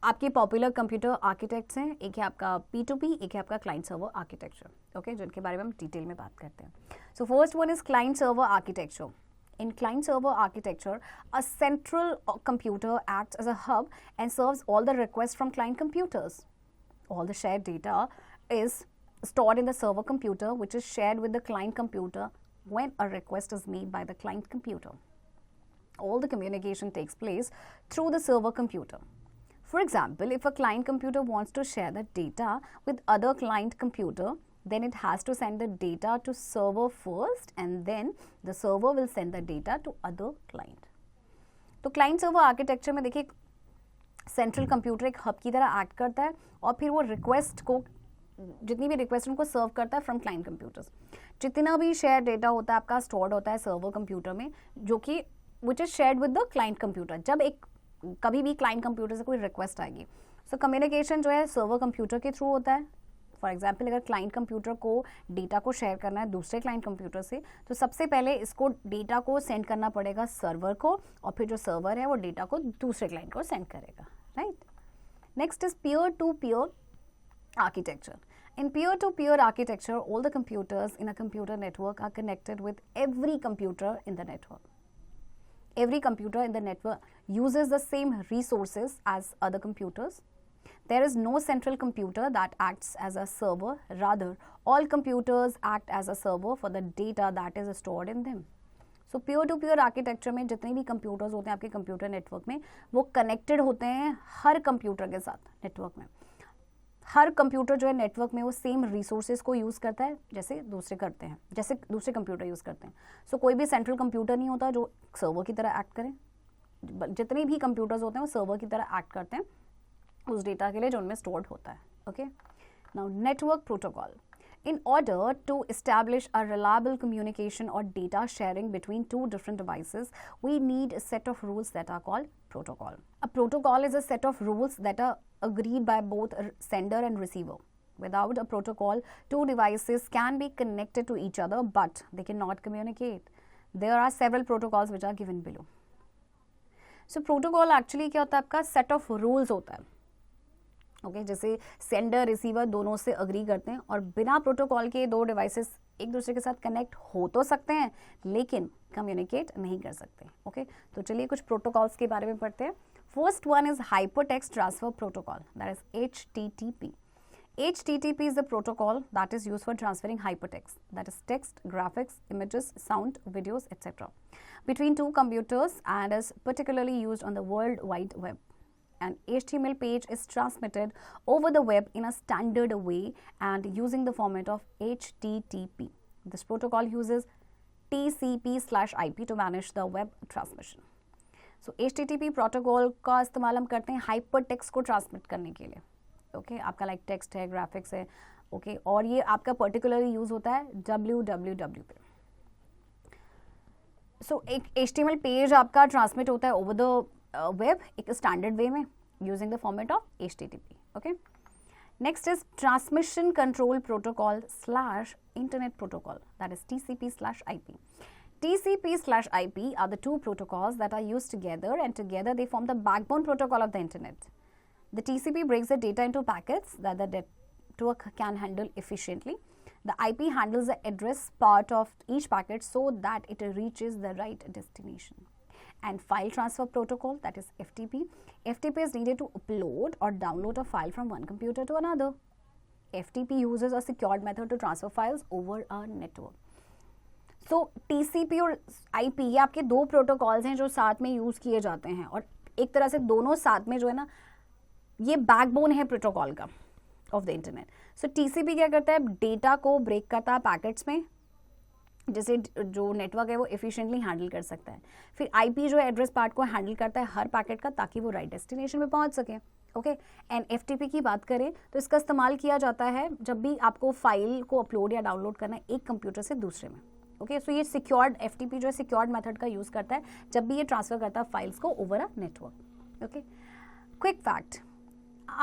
[SPEAKER 1] आपके पॉपुलर कंप्यूटर आर्किटेक्ट्स हैं, एक है आपका P2P, एक है आपका क्लाइंट सर्वर आर्किटेक्चर. ओके जिनके बारे में हम डिटेल में बात करते हैं. So first one is client server architecture. In client-server architecture, a central computer acts as a hub and serves all the requests from client computers. All the shared data is stored in the server computer, which is shared with the client computer when a request is made by the client computer. All the communication takes place through the server computer. For example, if a client computer wants to share the data with other client computer, then it has to send the data to server first and then the server will send the data to other client. तो client server architecture में देखिए central computer एक hub की तरह act करता है और फिर वो रिक्वेस्ट को, जितनी भी रिक्वेस्ट उनको सर्व करता है फ्रॉम क्लाइंट कंप्यूटर्स. जितना भी शेयर डेटा होता है आपका स्टोर्ड होता है सर्वर कंप्यूटर में, जो कि which is shared with the client computer. जब एक कभी भी क्लाइंट कंप्यूटर से कोई रिक्वेस्ट आएगी, सो कम्युनिकेशन जो है सर्वर कंप्यूटर के थ्रू होता है. फॉर एग्जाम्पल, अगर क्लाइंट कंप्यूटर को डेटा को शेयर करना है दूसरे क्लाइंट कंप्यूटर से, तो सबसे पहले इसको डेटा को सेंड करना पड़ेगा सर्वर को, और फिर जो सर्वर है वो डेटा को दूसरे क्लाइंट को सेंड करेगा, right. Next is peer to peer architecture. In peer-to-peer architecture, all the computers in a computer network are connected with every computer in the network. Every computer in the network uses the same resources as other computers. There is no central computer that acts as a server. Rather, all computers act as a server for the data that is stored in them. So, peer-to-peer architecture में जितने भी computers होते हैं आपके computer network में, वो connected होते हैं हर computer के साथ network में. हर कंप्यूटर जो है नेटवर्क में वो सेम रिसोर्सेज को यूज़ करता है जैसे दूसरे करते हैं, जैसे दूसरे कंप्यूटर यूज़ करते हैं. सो कोई भी सेंट्रल कंप्यूटर नहीं होता जो सर्वर की तरह एक्ट करे. जितने भी कंप्यूटर्स होते हैं वो सर्वर की तरह एक्ट करते हैं उस डेटा के लिए जो उनमें स्टोर्ड होता है. Okay, now network protocol. In order to establish a reliable communication or data sharing between two different devices, we need a set of rules that are called protocol. A protocol is a set of rules that are agreed by both sender and receiver. Without a protocol, two devices can be connected to each other, but they cannot communicate. There are several protocols which are given below. So, protocol actually क्या होता है आपका set of rules होता है. Okay, जैसे sender receiver दोनों से agree करते हैं और बिना प्रोटोकॉल के दो डिवाइसेस एक दूसरे के साथ कनेक्ट हो तो सकते हैं लेकिन कम्युनिकेट नहीं कर सकते. ओके, तो चलिए कुछ प्रोटोकॉल्स के बारे में पढ़ते हैं. First one is hypertext transfer protocol, that is HTTP. HTTP is the protocol that is used for transferring hypertext, that is text, graphics, images, sound, videos, etc. between two computers and is particularly used on the World Wide Web. An HTML page is transmitted over the web in a standard way and using the format of HTTP. This protocol uses TCP/IP to manage the web transmission. So HTTP protocol का इस्तेमाल हम करते हैं hypertext को transmit करने के लिए. Okay, आपका like text है, graphics है, okay, और ये आपका particularly use होता है www पे. So एक HTML page आपका transmit होता है over the web एक standard way में using the format of HTTP. Okay. Next is transmission control protocol / internet protocol, that is TCP/IP. TCP/IP are the two protocols that are used together and together they form the backbone protocol of the internet. The TCP breaks the data into packets that the network can handle efficiently. The IP handles the address part of each packet so that it reaches the right destination. And file transfer protocol, that is FTP. FTP is needed to upload or download a file from one computer to another. FTP uses a secured method to transfer files over a network. So TCP और IP ये आपके दो protocols हैं जो साथ में use किए जाते हैं और एक तरह से दोनों साथ में जो है ना ये बैकबोन है प्रोटोकॉल का of the internet. So TCP क्या करता है, डेटा को ब्रेक करता है पैकेट्स में जैसे जो नेटवर्क है वो एफिशिएंटली हैंडल कर सकता है. फिर IP जो है एड्रेस पार्ट को हैंडल करता है हर पैकेट का ताकि वो राइट डेस्टिनेशन में पहुंच सके. ओके, एंड FTP की बात करें तो इसका इस्तेमाल किया जाता है जब भी आपको फाइल को अपलोड या डाउनलोड करना है एक कंप्यूटर से दूसरे में. ओके, सो ये सिक्योर्ड FTP जो है सिक्योर्ड मेथड का यूज़ करता है जब भी ये ट्रांसफर करता है फाइल्स को over a network. Okay, quick fact,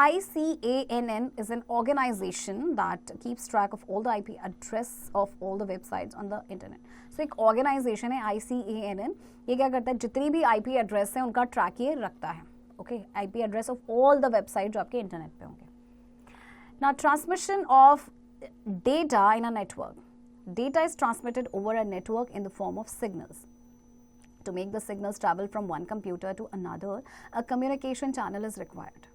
[SPEAKER 1] ICANN is an organization that keeps track of all the IP address of all the websites on the internet. So एक organization है ICANN, ये क्या करता है जितनी भी IP address है उनका ट्रैक ये रखता है. Okay, IP address of all the websites जो आपके इंटरनेट पे होंगे. Now transmission of data in a network. Data is transmitted over a network in the form of signals. To make the signals travel from one computer to another, a communication channel is required.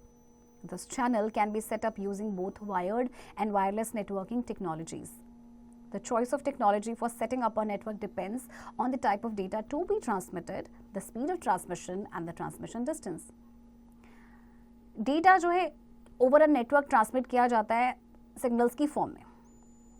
[SPEAKER 1] This channel can be set up using both wired and wireless networking technologies. The choice of technology for setting up a network depends on the type of data to be transmitted, the speed of transmission, and the transmission distance. Data जो है over a network transmit किया जाता है signals की form में।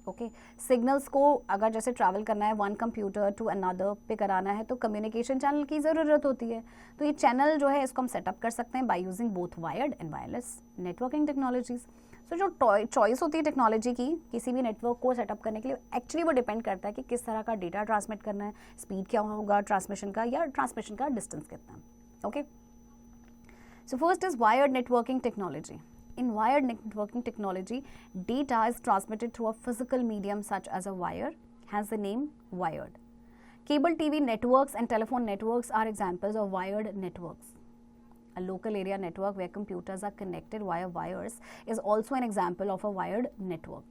[SPEAKER 1] Okay signals को अगर जैसे ट्रैवल करना है वन कंप्यूटर टू अनदर पे कराना है तो कम्युनिकेशन चैनल की ज़रूरत होती है। तो ये चैनल जो है इसको हम सेटअप कर सकते हैं by using both wired and wireless networking technologies. So जो चॉइस होती है टेक्नोलॉजी की किसी भी नेटवर्क को सेटअप करने के लिए एक्चुअली वो डिपेंड करता है कि किस तरह का डेटा ट्रांसमिट करना है, स्पीड क्या होगा ट्रांसमिशन का या ट्रांसमिशन का डिस्टेंस कितना है। Okay so first is wired networking technology. In wired networking technology, data is transmitted through a physical medium such as a wire, hence the name wired. Cable TV networks and telephone networks are examples of wired networks. A local area network where computers are connected via wires is also an example of a wired network.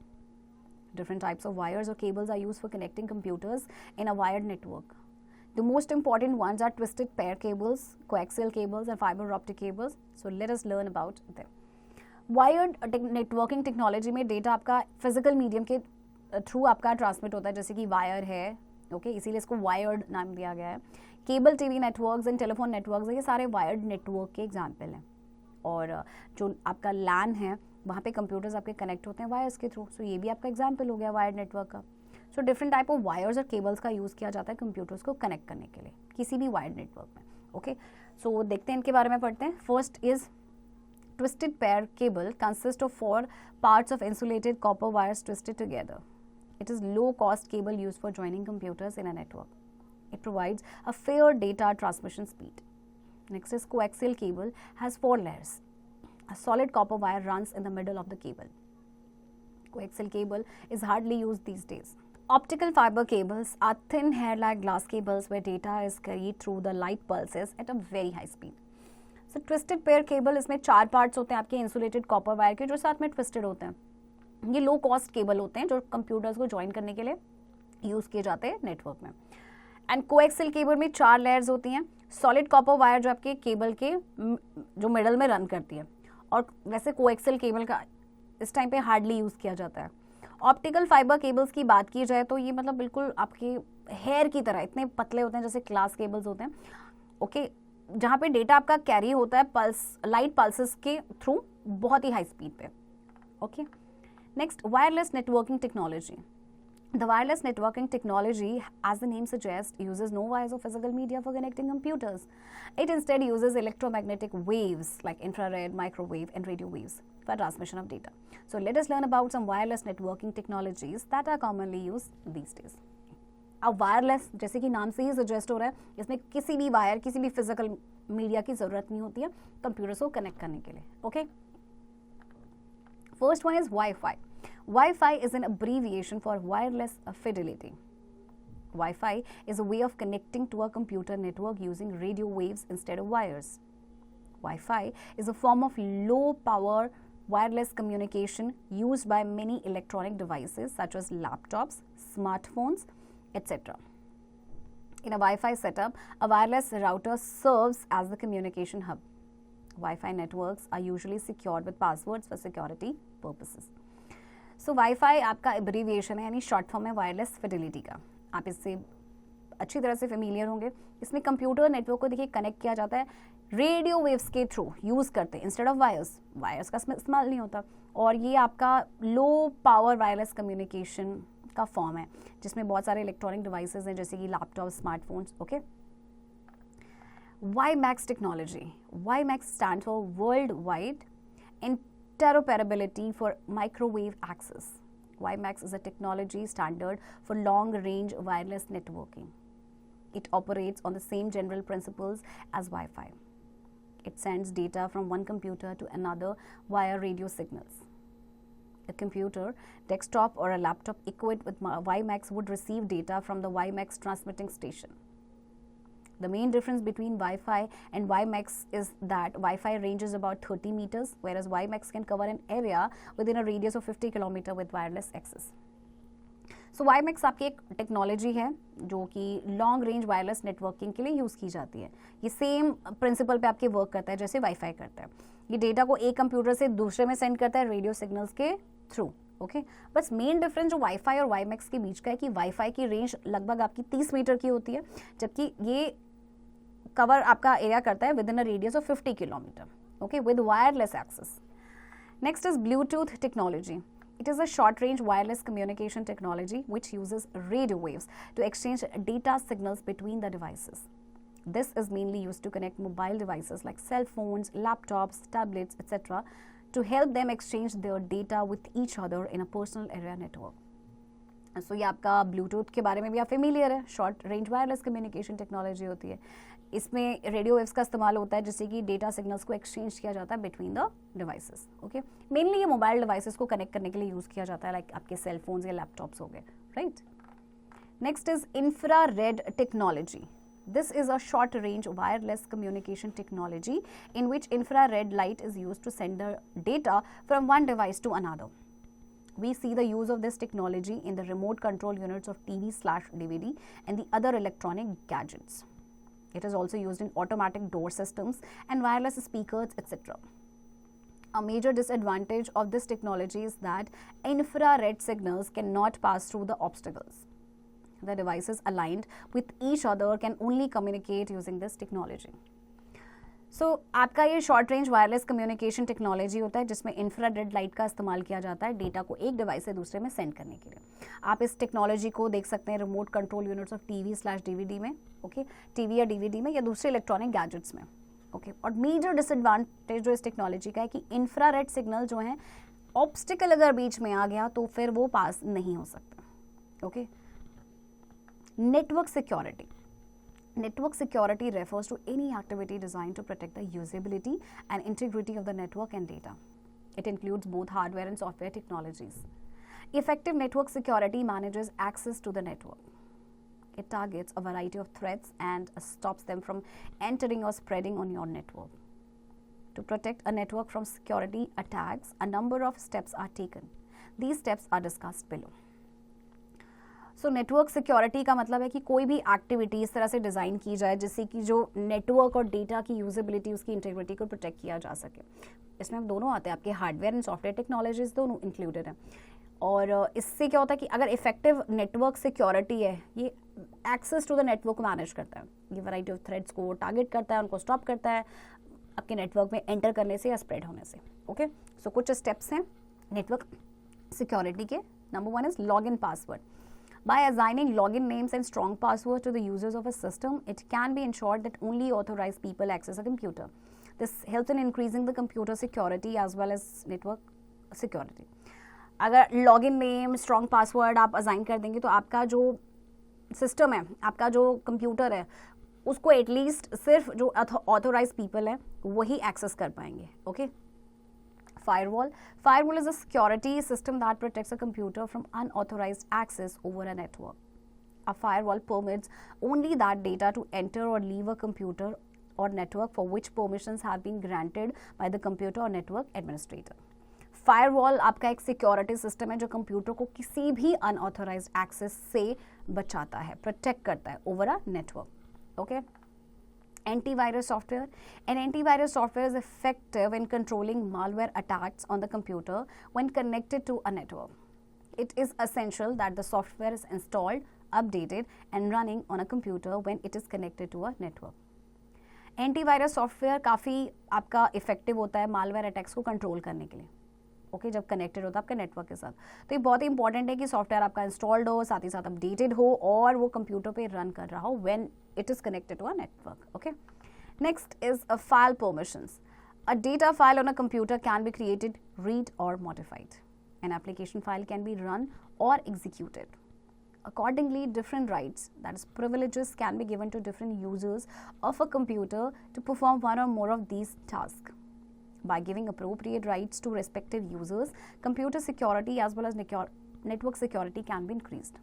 [SPEAKER 1] Different types of wires or cables are used for connecting computers in a wired network. The most important ones are twisted pair cables, coaxial cables, and fiber optic cables. So let us learn about them. Wired networking technology में data आपका physical medium के through आपका transmit होता है, जैसे कि wire है, okay इसीलिए इसको वायर्ड नाम दिया गया है। Cable TV networks and telephone networks ये सारे वायर्ड नेटवर्क के एग्जांपल हैं। और जो आपका लैन है वहाँ पे कंप्यूटर्स आपके कनेक्ट होते हैं वायर्स के थ्रू, सो ये भी आपका एग्जाम्पल हो गया वायर्ड नेटवर्क का। So different type of wires और केबल्स का यूज़ किया जाता है कंप्यूटर्स को कनेक्ट करने के लिए किसी भी वायर्ड नेटवर्क में। ओके सो देखते हैं इनके बारे में पढ़ते हैं। First is twisted pair cable consists of 4 parts of insulated copper wires twisted together. It is low cost cable used for joining computers in a network. It provides a fair data transmission speed. Next is coaxial cable, has 4 layers. A solid copper wire runs in the middle of the cable. Coaxial cable is hardly used these days. Optical fiber cables are thin hair-like glass cables where data is carried through the light pulses at a very high speed. So twisted pair cable, इसमें 4 parts होते हैं आपके insulated copper wire के जो साथ में twisted होते हैं। ये लो कॉस्ट केबल होते हैं जो कंप्यूटर्स को ज्वाइन करने के लिए यूज़ किए जाते हैं नेटवर्क में। एंड कोएक्सियल केबल में 4 लेयर्स होती हैं। सॉलिड कॉपर वायर जो आपके केबल के जो मिडल में रन करती है, और वैसे कोएक्सियल केबल का इस टाइम पे हार्डली यूज़ किया जाता है। ऑप्टिकल फाइबर केबल्स की बात की जाए तो ये मतलब बिल्कुल आपके हेयर की तरह इतने पतले होते हैं जैसे ग्लास केबल्स होते हैं। ओके जहाँ पे डेटा आपका कैरी होता है पल्स लाइट पल्सेस के थ्रू बहुत ही हाई स्पीड पे। Okay next wireless networking technology. The wireless networking technology, as the name suggests, uses no wires or physical media for connecting computers. It instead uses electromagnetic waves like infrared, microwave, and radio waves for transmission of data. So let us learn about some wireless networking technologies that are commonly used these days. अब wireless जैसे कि नाम से ही suggest हो रहा है, इसमें किसी भी वायर किसी भी फिजिकल मीडिया की जरूरत नहीं होती है कंप्यूटर्स को कनेक्ट करने के लिए। Okay first one is wifi. Wifi is an abbreviation for wireless Fidelity. Wifi is a way of connecting to a computer network using radio waves instead of wires. Wi-Fi is a form of low power wireless communication used by many electronic devices such as laptops, smartphones, etc. In a Wi-Fi setup, a wireless router serves as the communication hub. Wi-Fi networks are usually secured with passwords for security purposes. So Wi-Fi आपका abbreviation है, यानी short form है wireless Fidelity का। आप इससे अच्छी तरह से फेमिलियर होंगे। इसमें कंप्यूटर नेटवर्क को देखिए कनेक्ट किया जाता है रेडियो वेव्स के थ्रू यूज़ करते हैं इंस्टेड ऑफ वायर्स। वायर्स का इस्तेमाल नहीं होता, और ये आपका लो पावर वायरलेस कम्युनिकेशन का फॉर्म है जिसमें बहुत सारे इलेक्ट्रॉनिक डिवाइसेस हैं जैसे कि laptop, smartphones. Okay WiMAX technology. WiMAX stand for world wide interoperability for microwave access. WiMAX is a technology standard for long-range wireless networking. It operates on the same general principles as Wi-Fi. It sends data from one computer to another via radio signals. A computer, desktop or a laptop equipped with WiMAX would receive data from the WiMAX transmitting station. The main difference between Wi-Fi and WiMAX is that Wi-Fi ranges about 30 meters, whereas WiMAX can cover an area within a radius of 50 kilometer with wireless access. So WiMAX आपकी एक technology है जो कि long range wireless networking के लिए use की जाती है। ये सेम प्रिंसिपल पे आपके वर्क करता है जैसे वाईफाई करता है। ये डेटा को एक कंप्यूटर से दूसरे में सेंड करता है रेडियो सिग्नल्स के थ्रू। ओके बस मेन डिफरेंस जो वाईफाई और WiMAX के बीच का है कि वाईफाई की रेंज लगभग आपकी 30 मीटर की होती है, जबकि ये कवर आपका एरिया करता है within a radius of 50 kilometre. okay, with wireless access. Next is Bluetooth technology. It is a short-range wireless communication technology which uses radio waves to exchange data signals between the devices. This is mainly used to connect mobile devices like cell phones, laptops, tablets, etc. to help them exchange their data with each other in a personal area network. सो ये आपका Bluetooth के बारे में भी आप familiar है, short range wireless communication technology होती है. इसमें रेडियो वेव्स का इस्तेमाल होता है जिससे कि डेटा सिग्नल्स को एक्सचेंज किया जाता है between the devices. Okay, mainly ये मोबाइल डिवाइसेस को कनेक्ट करने के लिए यूज़ किया जाता है, लाइक आपके सेल फोन्स या लैपटॉप्स हो गए, right. Next is infrared technology. This is a short-range wireless communication technology in which infrared light is used to send the data from one device to another. We see the use of this technology in the remote control units of TV/DVD and the other electronic gadgets. It is also used in automatic door systems and wireless speakers, etc. A major disadvantage of this technology is that infrared signals cannot pass through the obstacles. The devices aligned with each other can only communicate using this technology. So, आपका ये short range wireless communication technology होता है जिसमें infrared light का इस्तेमाल किया जाता है डेटा को एक डिवाइस से दूसरे में सेंड करने के लिए. आप इस टेक्नोलॉजी को देख सकते हैं remote control units of TV/DVD में, ओके, टीवी या DVD में या दूसरे इलेक्ट्रॉनिक गैजेट्स में, ओके. और मेजर डिसएडवांटेज जो इस टेक्नोलॉजी का है कि इंफ्रारेड सिग्नल जो है ऑब्स्टिकल अगर बीच में आ गया तो फिर वो पास नहीं हो सकता, okay. Network security. Network security refers to any activity designed to protect the usability and integrity of the network and data. It includes both hardware and software technologies. Effective network security manages access to the network. It targets a variety of threats and stops them from entering or spreading on your network. To protect a network from security attacks, a number of steps are taken. These steps are discussed below. So network security का मतलब है कि कोई भी activity इस तरह से design की जाए जिससे कि जो नेटवर्क और डेटा की यूजेबिलिटी, उसकी इंटीग्रिटी को प्रोटेक्ट किया जा सके. इसमें दोनों आते हैं, आपके हार्डवेयर एंड सॉफ्टवेयर टेक्नोलॉजीज दोनों इंक्लूडेड हैं. और इससे क्या होता है कि अगर इफेक्टिव नेटवर्क सिक्योरिटी है, ये access to the network manage करता है, ये वैरायटी ऑफ थ्रेड्स को टारगेट करता है, उनको स्टॉप करता है आपके नेटवर्क में एंटर करने से या स्प्रेड होने से. ओके, सो कुछ स्टेप्स हैं नेटवर्क सिक्योरिटी के. Number 1 is log in password. By assigning login names and strong passwords to the users of a system, it can be ensured that only authorized people access a computer. This helps in increasing the computer security as well as network security. अगर login name, strong password आप assign कर देंगे तो आपका जो system है, आपका जो computer है, उसको एटलीस्ट सिर्फ जो authorized people है वही access कर पाएंगे. Okay? Firewall. Firewall is a security system that protects a computer from unauthorized access over a network. A firewall permits only that data to enter or leave a computer or network for which permissions have been granted by the computer or network administrator. Firewall आपका एक security system है जो computer को किसी भी unauthorized access से बचाता है, protect करता है over a network. Okay? Antivirus software. An antivirus software is effective in controlling malware attacks on the computer when connected to a network. It is essential that the software is installed, updated, and running on a computer when it is connected to a network. Antivirus software काफ़ी आपका effective होता है malware attacks को control करने के लिए. Okay, जब connected होता है आपके नेटवर्क के साथ. तो ये बहुत ही इंपॉर्टेंट है कि सॉफ्टवेयर आपका इंस्टॉल्ड हो, साथ ही साथ अपडेटेड हो और वो कंप्यूटर पे रन कर रहा हो when it is connected to a network. Okay, next is a file permissions. A data file on a computer can be created, read और modified. An application file can be run और executed. Accordingly, different rights, that is privileges, can be given to different users of a computer to perform one or more of these tasks. By giving appropriate rights to respective users, computer security as well as network security can be increased.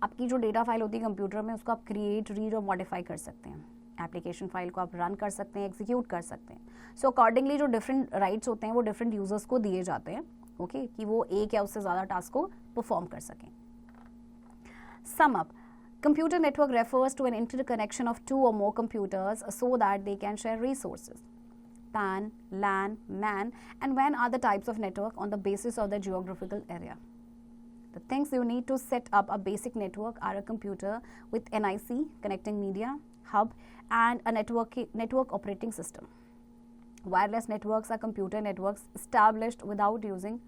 [SPEAKER 1] आपकी जो data file होती है computer में उसको आप create, read और modify कर सकते हैं. एप्लीकेशन फाइल को आप रन कर सकते हैं, एग्जीक्यूट कर सकते हैं. सो अकॉर्डिंगली जो डिफरेंट राइट्स होते हैं वो डिफरेंट यूजर्स को दिए जाते हैं. ओके, कि वो एक या उससे ज़्यादा टास्क को परफॉर्म कर सकें. Sum up. Computer network refers to an interconnection of two or more computers so that they can share resources. PAN, LAN, MAN, and WAN are the types of network on the basis of the geographical area. The things you need to set up a basic network are a computer with NIC, connecting media, hub, and a network operating system. Wireless networks are computer networks established without using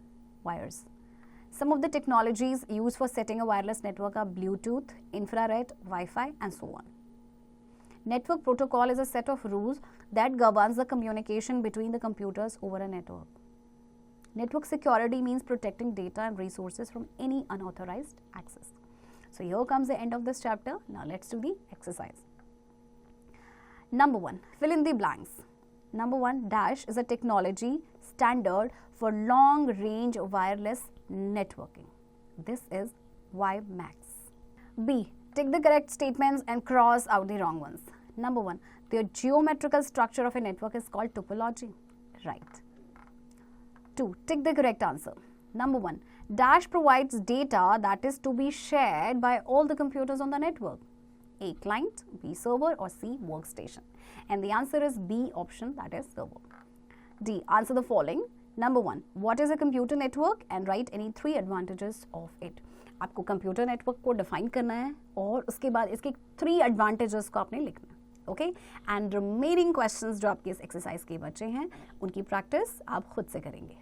[SPEAKER 1] wires. Some of the technologies used for setting a wireless network are Bluetooth, infrared, Wi-Fi, and so on. Network protocol is a set of rules that governs the communication between the computers over a network. Network security means protecting data and resources from any unauthorized access. So here comes the end of this chapter. Now let's do the exercise. Number 1, fill in the blanks. Number 1, Dash is a technology standard for long range wireless networking. This is WiMAX. B, tick the correct statements and cross out the wrong ones. Number 1, the geometrical structure of a network is called topology. Right. 2, tick the correct answer. Number 1, Dash provides data that is to be shared by all the computers on the network. A, client, B, server, or C, workstation. And the answer is B option, that is server. D, answer the following. Number 1, what is a computer network and write any 3 advantages of it. आपको computer network को define करना है और उसके बाद इसके 3 advantages को आपने लिखना है. ओके, एंड रिमेनिंग क्वेश्चंस जो आपके इस एक्सरसाइज के बचे हैं उनकी प्रैक्टिस आप खुद से करेंगे.